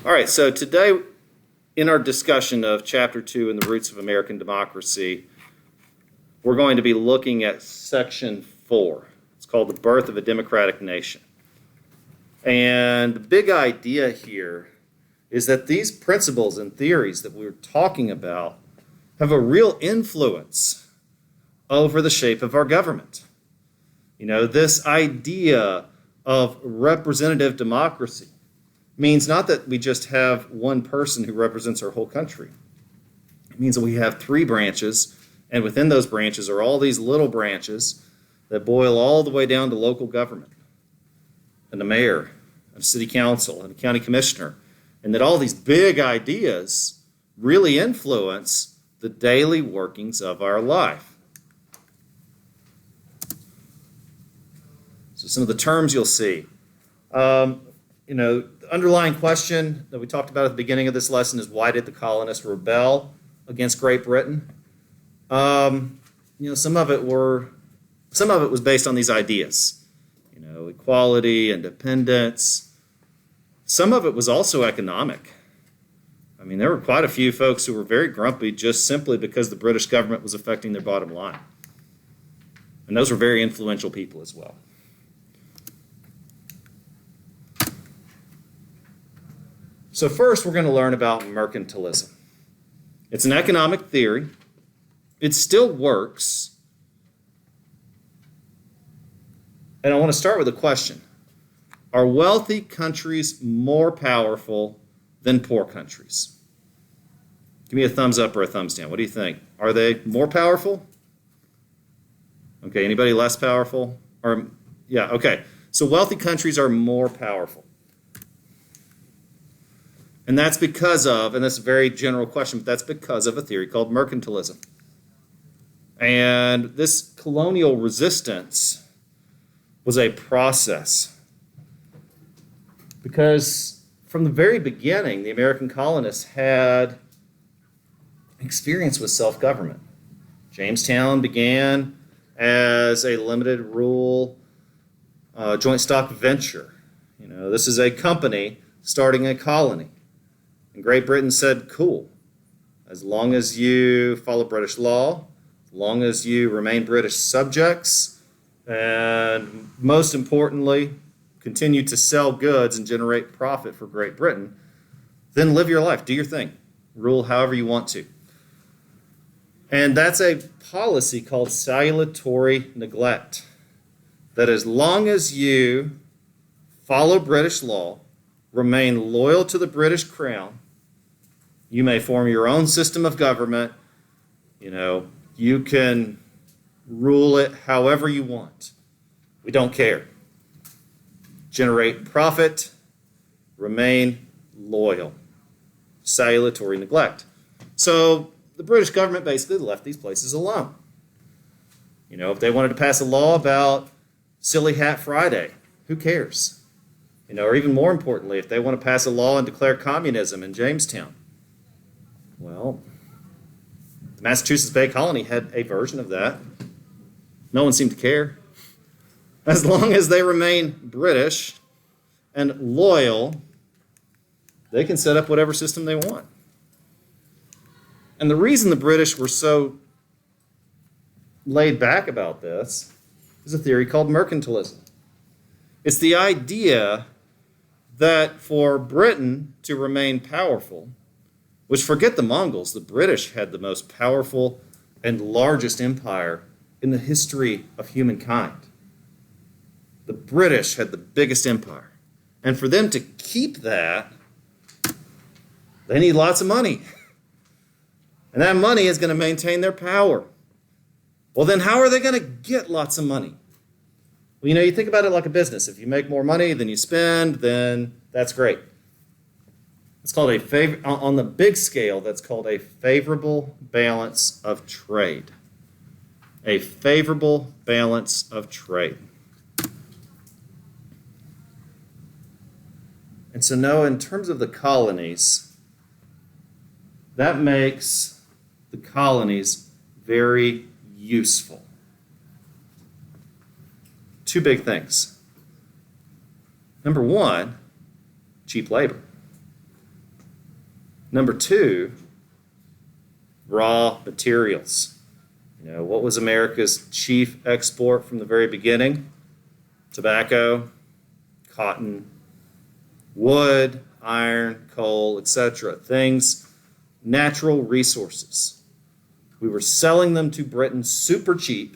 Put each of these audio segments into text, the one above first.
All right, so today in our discussion of Chapter 2 in the Roots of American Democracy, we're going to be looking at Section 4. It's called The Birth of a Democratic Nation. And the big idea here is that these principles and theories that we're talking about have a real influence over the shape of our government. You know, this idea of representative democracy means not that we just have one person who represents our whole country. It means that we have three branches, and within those branches are all these little branches that boil all the way down to local government, and the mayor, and city council, and a county commissioner, and that all these big ideas really influence the daily workings of our life. So some of the terms you'll see. The underlying question that we talked about at the beginning of this lesson is, why did the colonists rebel against Great Britain? Some of it was based on these ideas, equality, independence. Some of it was also economic. I mean, there were quite a few folks who were very grumpy just simply because the British government was affecting their bottom line. And those were very influential people as well. So first, we're going to learn about mercantilism. It's an economic theory. It still works. And I want to start with a question. Are wealthy countries more powerful than poor countries? Give me a thumbs up or a thumbs down. What do you think? Are they more powerful? Okay, anybody less powerful? Okay. So wealthy countries are more powerful. And that's because of, and that's a very general question, but that's because of a theory called mercantilism. And this colonial resistance was a process. Because from the very beginning, the American colonists had experience with self-government. Jamestown began as a limited rule joint stock venture. This is a company starting a colony. And Great Britain said, cool, as long as you follow British law, as long as you remain British subjects, and most importantly, continue to sell goods and generate profit for Great Britain, then live your life, do your thing, rule however you want to. And that's a policy called salutary neglect, that as long as you follow British law, remain loyal to the British Crown, you may form your own system of government. You can rule it however you want. We don't care. Generate profit, remain loyal. Salutary neglect. So the British government basically left these places alone. If they wanted to pass a law about Silly Hat Friday, who cares? Or even more importantly, if they want to pass a law and declare communism in Jamestown, well, the Massachusetts Bay Colony had a version of that. No one seemed to care. As long as they remain British and loyal, they can set up whatever system they want. And the reason the British were so laid back about this is a theory called mercantilism. It's the idea that for Britain to remain powerful, which, forget the Mongols, the British had the most powerful and largest empire in the history of humankind. The British had the biggest empire. And for them to keep that, they need lots of money. And that money is going to maintain their power. Well, then how are they going to get lots of money? Well, you think about it like a business. If you make more money than you spend, then that's great. It's called on the big scale, that's called a favorable balance of trade. A favorable balance of trade. And so now, in terms of the colonies, that makes the colonies very useful. Two big things. Number one, cheap labor. Number two, raw materials. What was America's chief export from the very beginning? Tobacco, cotton, wood, iron, coal, etc. Things, natural resources. We were selling them to Britain super cheap.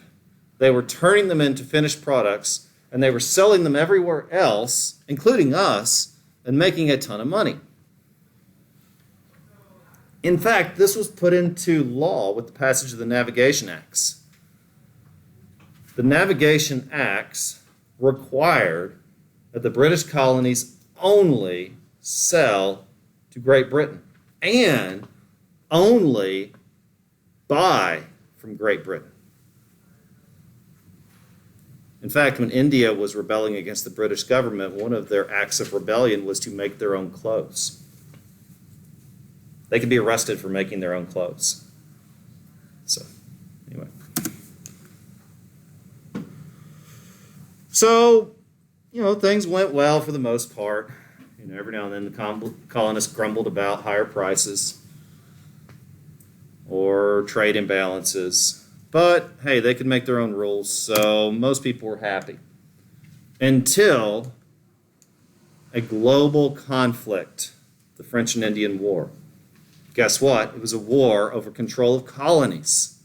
They were turning them into finished products, and they were selling them everywhere else, including us, and making a ton of money. In fact, this was put into law with the passage of the Navigation Acts. The Navigation Acts required that the British colonies only sell to Great Britain and only buy from Great Britain. In fact, when India was rebelling against the British government, one of their acts of rebellion was to make their own clothes. They could be arrested for making their own clothes. Anyway. Things went well for the most part. Every now and then the colonists grumbled about higher prices or trade imbalances. But, hey, they could make their own rules, so most people were happy. Until a global conflict, the French and Indian War. Guess what? It was a war over control of colonies.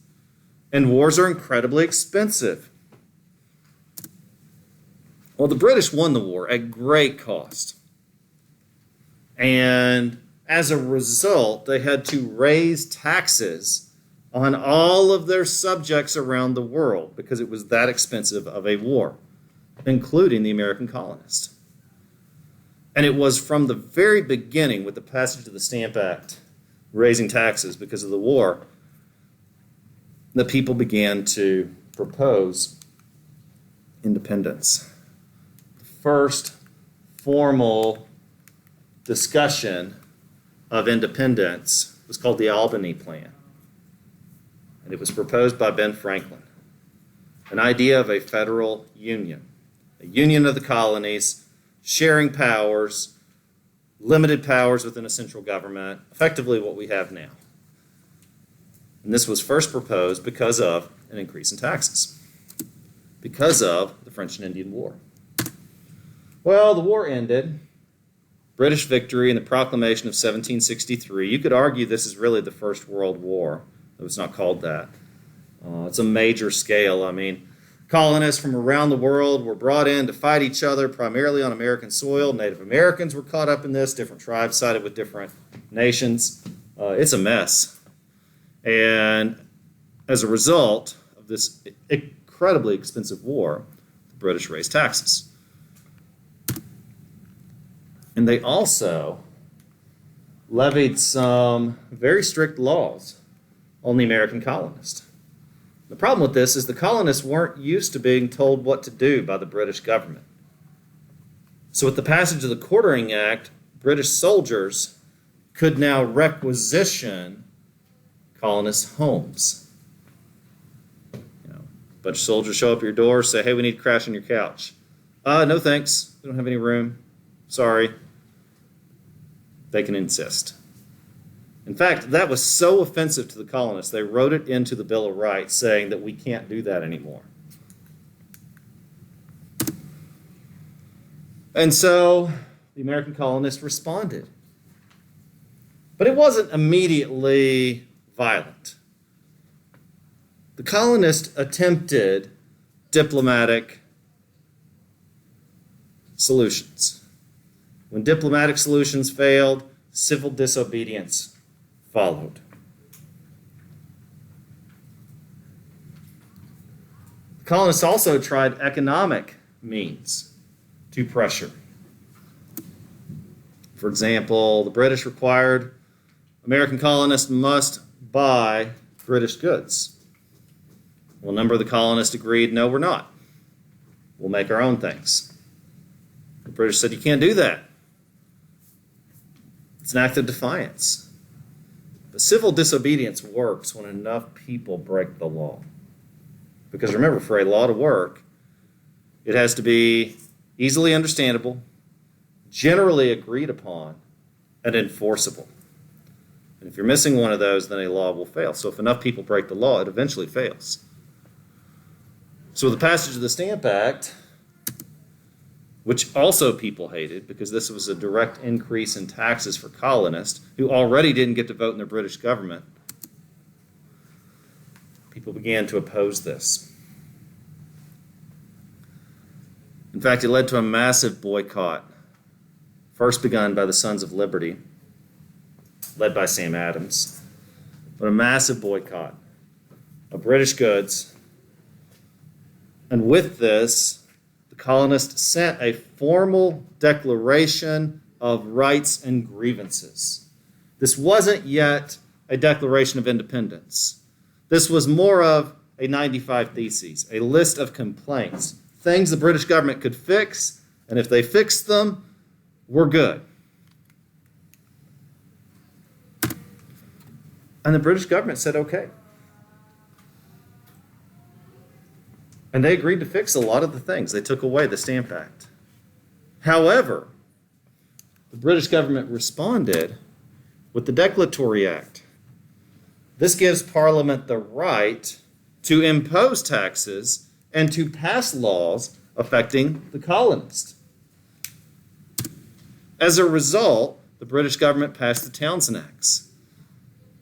And wars are incredibly expensive. Well, the British won the war at great cost. And as a result, they had to raise taxes on all of their subjects around the world because it was that expensive of a war, including the American colonists. And it was from the very beginning, with the passage of the Stamp Act, raising taxes because of the war, that people began to propose independence. The first formal discussion of independence was called the Albany Plan. And it was proposed by Ben Franklin. An idea of a federal union. A union of the colonies, sharing powers, limited powers within a central government, effectively what we have now. And this was first proposed because of an increase in taxes, because of the French and Indian War. Well, the war ended. British victory and the proclamation of 1763. You could argue this is really the First World War. It was not called that. It's a major scale. Colonists from around the world were brought in to fight each other, primarily on American soil. Native Americans were caught up in this. Different tribes sided with different nations. It's a mess. And as a result of this incredibly expensive war, the British raised taxes. And they also levied some very strict laws on the American colonists. The problem with this is the colonists weren't used to being told what to do by the British government. So with the passage of the Quartering Act, British soldiers could now requisition colonists' homes. A bunch of soldiers show up at your door, say, hey, we need to crash on your couch. No thanks, we don't have any room. Sorry. They can insist. In fact, that was so offensive to the colonists, they wrote it into the Bill of Rights saying that we can't do that anymore. And so the American colonists responded. But it wasn't immediately violent. The colonists attempted diplomatic solutions. When diplomatic solutions failed, civil disobedience followed. The colonists also tried economic means to pressure. For example, the British required American colonists must buy British goods. Well, a number of the colonists agreed, no, we're not. We'll make our own things. The British said, you can't do that. It's an act of defiance. But civil disobedience works when enough people break the law. Because remember, for a law to work, it has to be easily understandable, generally agreed upon, and enforceable. And if you're missing one of those, then a law will fail. So if enough people break the law, it eventually fails. So with the passage of the Stamp Act, which also people hated because this was a direct increase in taxes for colonists who already didn't get to vote in the British government, people began to oppose this. In fact, it led to a massive boycott, first begun by the Sons of Liberty, led by Sam Adams, but a massive boycott of British goods. And with this, the colonists sent a formal declaration of rights and grievances. This wasn't yet a Declaration of Independence. This was more of a 95 Theses, a list of complaints, things the British government could fix, and if they fixed them, we're good. And the British government said, okay. And they agreed to fix a lot of the things. They took away the Stamp Act. However, the British government responded with the Declaratory Act. This gives Parliament the right to impose taxes and to pass laws affecting the colonists. As a result, the British government passed the Townshend Acts.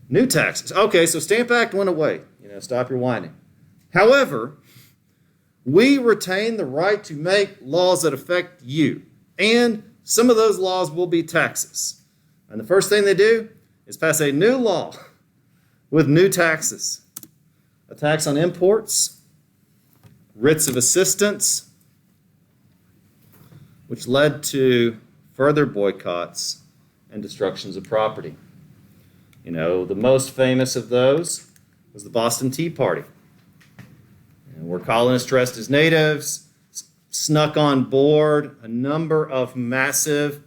New taxes. Okay, so Stamp Act went away. Stop your whining. However, we retain the right to make laws that affect you. And some of those laws will be taxes. And the first thing they do is pass a new law with new taxes. A tax on imports, writs of assistance, which led to further boycotts and destructions of property. The most famous of those was the Boston Tea Party, where colonists dressed as natives snuck on board a number of massive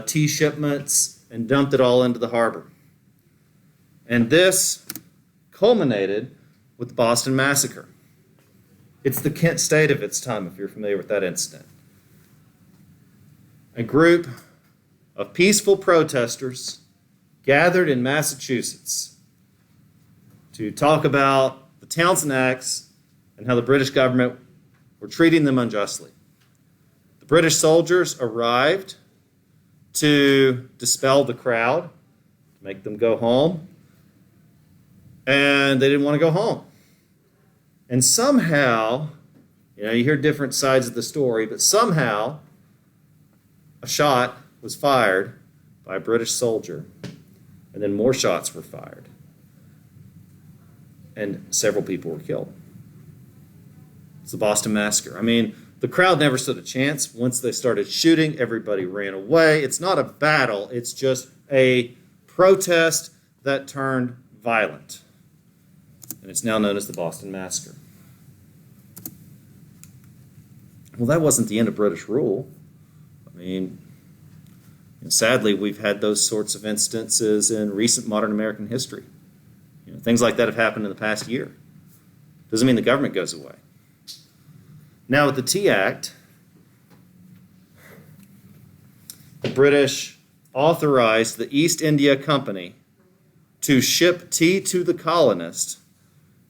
tea shipments and dumped it all into the harbor. And this culminated with the Boston Massacre. It's the Kent State of its time, if you're familiar with that incident. A group of peaceful protesters gathered in Massachusetts to talk about the Townshend Acts and how the British government were treating them unjustly. The British soldiers arrived to dispel the crowd, to make them go home, and they didn't want to go home. And somehow, you hear different sides of the story, but somehow a shot was fired by a British soldier, and then more shots were fired, and several people were killed. It's the Boston Massacre. The crowd never stood a chance. Once they started shooting, everybody ran away. It's not a battle. It's just a protest that turned violent. And it's now known as the Boston Massacre. Well, that wasn't the end of British rule. Sadly, we've had those sorts of instances in recent modern American history. Things like that have happened in the past year. Doesn't mean the government goes away. Now, with the Tea Act, the British authorized the East India Company to ship tea to the colonists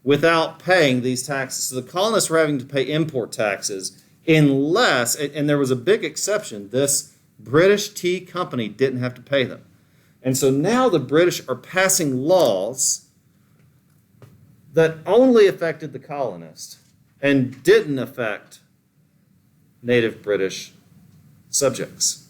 without paying these taxes. So the colonists were having to pay import taxes unless, and there was a big exception, this British tea company didn't have to pay them. And so now the British are passing laws that only affected the colonists and didn't affect native British subjects.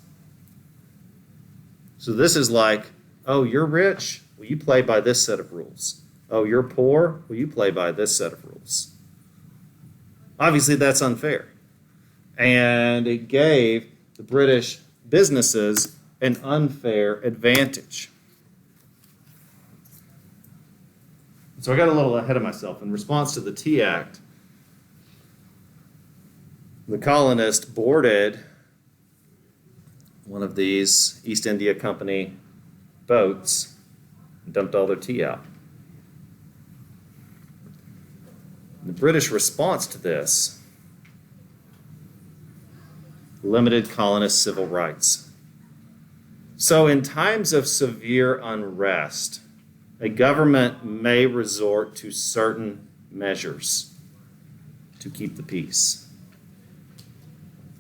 So this is like, oh, you're rich? Well, you play by this set of rules. Oh, you're poor? Well, you play by this set of rules. Obviously, that's unfair. And it gave the British businesses an unfair advantage. So I got a little ahead of myself. In response to the Tea Act, the colonists boarded one of these East India Company boats and dumped all their tea out. The British response to this limited colonist civil rights. So in times of severe unrest, a government may resort to certain measures to keep the peace.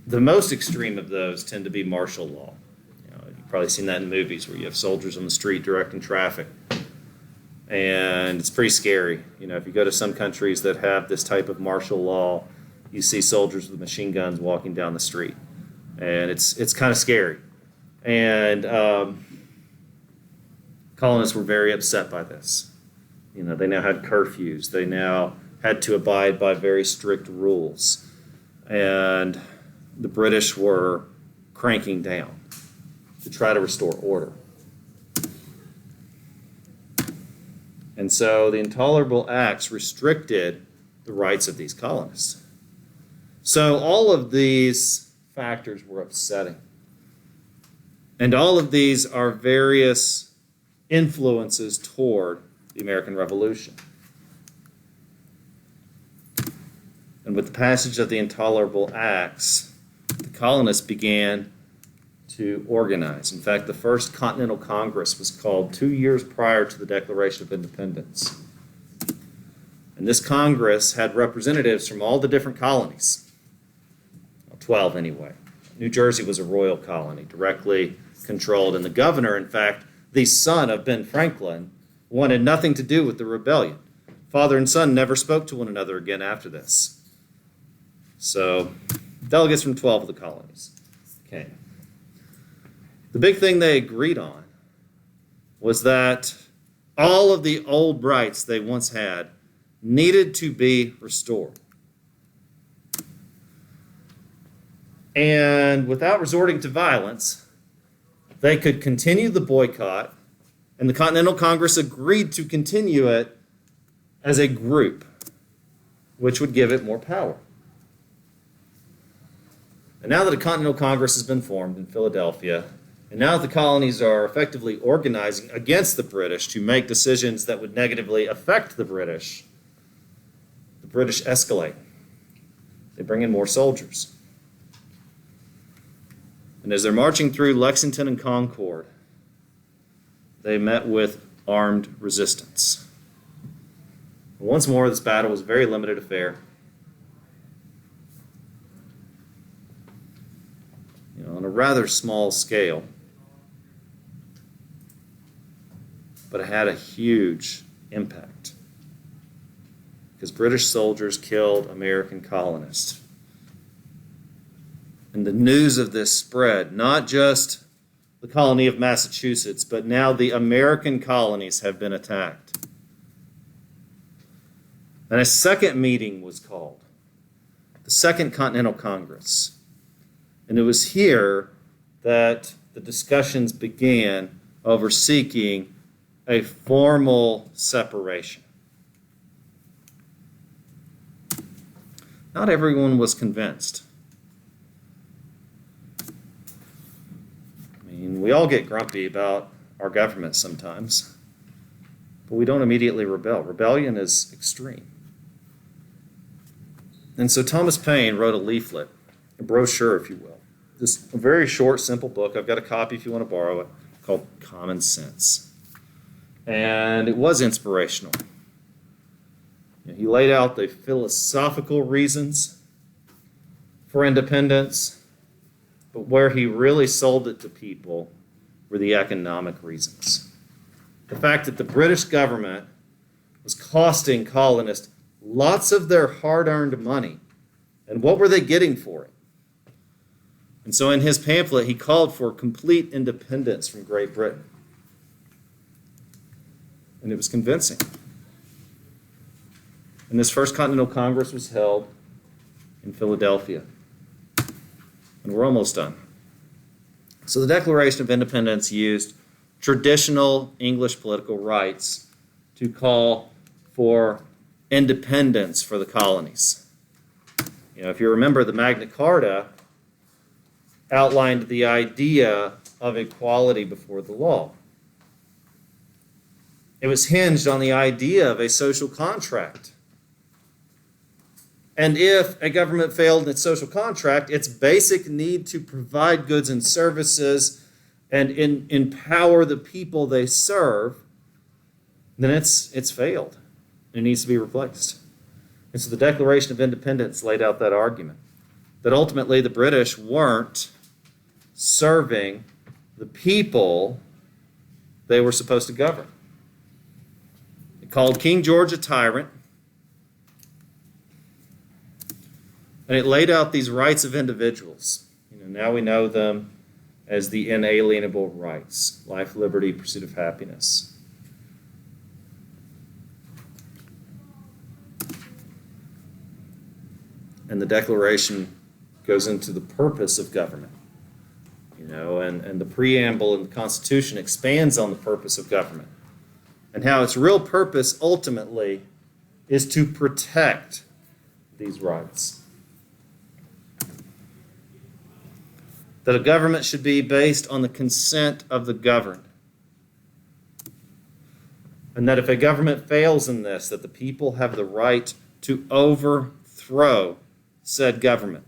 The most extreme of those tend to be martial law. You've probably seen that in movies where you have soldiers on the street directing traffic. And it's pretty scary. If you go to some countries that have this type of martial law, you see soldiers with machine guns walking down the street. And it's kind of scary. And colonists were very upset by this. They now had curfews. They now had to abide by very strict rules. And the British were cranking down to try to restore order. And so the Intolerable Acts restricted the rights of these colonists. So all of these factors were upsetting. And all of these are various influences toward the American Revolution. And with the passage of the Intolerable Acts, the colonists began to organize. In fact, the First Continental Congress was called 2 years prior to the Declaration of Independence. And this Congress had representatives from all the different colonies, 12 anyway. New Jersey was a royal colony, directly controlled, and the governor, in fact, the son of Ben Franklin, wanted nothing to do with the rebellion. Father and son never spoke to one another again after this. So, delegates from 12 of the colonies came. The big thing they agreed on was that all of the old rights they once had needed to be restored. And without resorting to violence, they could continue the boycott, and the Continental Congress agreed to continue it as a group, which would give it more power. And now that a Continental Congress has been formed in Philadelphia, and now that the colonies are effectively organizing against the British to make decisions that would negatively affect the British escalate. They bring in more soldiers. And as they're marching through Lexington and Concord, they met with armed resistance. Once more, this battle was a very limited affair. On a rather small scale. But it had a huge impact. Because British soldiers killed American colonists. And the news of this spread, not just the colony of Massachusetts, but now the American colonies have been attacked. And a second meeting was called, the Second Continental Congress. And it was here that the discussions began over seeking a formal separation. Not everyone was convinced. We all get grumpy about our government sometimes, but we don't immediately rebel. Rebellion is extreme. And so Thomas Paine wrote a leaflet, a brochure, if you will. Just a very short, simple book. I've got a copy if you want to borrow it, called Common Sense. And it was inspirational. He laid out the philosophical reasons for independence, but where he really sold it to people were the economic reasons. The fact that the British government was costing colonists lots of their hard-earned money. And what were they getting for it? And so in his pamphlet, he called for complete independence from Great Britain. And it was convincing. And this First Continental Congress was held in Philadelphia. And we're almost done. So the Declaration of Independence used traditional English political rights to call for independence for the colonies. If you remember, the Magna Carta outlined the idea of equality before the law. It was hinged on the idea of a social contract. And if a government failed in its social contract, its basic need to provide goods and services and empower the people they serve, then it's failed. It needs to be replaced. And so the Declaration of Independence laid out that argument, that ultimately the British weren't serving the people they were supposed to govern. It called King George a tyrant, and it laid out these rights of individuals. Now we know them as the inalienable rights: life, liberty, pursuit of happiness. And the Declaration goes into the purpose of government. And the preamble in the Constitution expands on the purpose of government and how its real purpose ultimately is to protect these rights. That a government should be based on the consent of the governed. And that if a government fails in this, that the people have the right to overthrow said government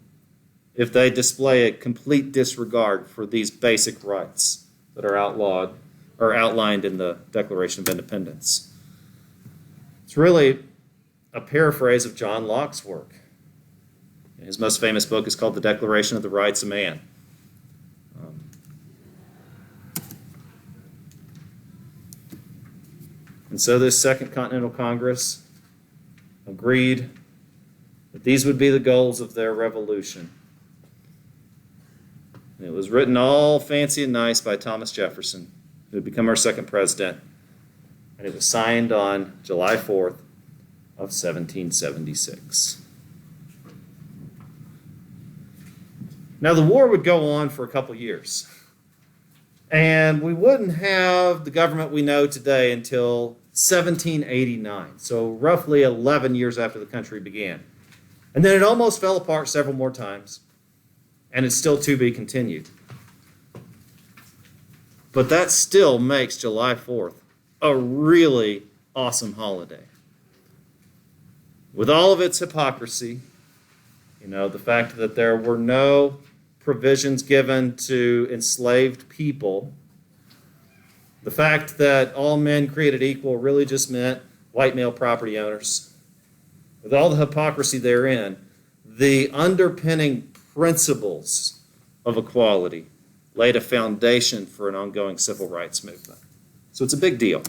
if they display a complete disregard for these basic rights that are outlawed or outlined in the Declaration of Independence. It's really a paraphrase of John Locke's work. His most famous book is called The Declaration of the Rights of Man. And so this Second Continental Congress agreed that these would be the goals of their revolution. And it was written all fancy and nice by Thomas Jefferson, who would become our second president. And it was signed on July 4th of 1776. Now the war would go on for a couple years. And we wouldn't have the government we know today until 1789, so roughly 11 years after the country began. And then it almost fell apart several more times, and it's still to be continued. But that still makes July 4th a really awesome holiday. With all of its hypocrisy, the fact that there were no provisions given to enslaved people, the fact that all men created equal really just meant white male property owners. With all the hypocrisy therein, the underpinning principles of equality laid a foundation for an ongoing civil rights movement. So it's a big deal.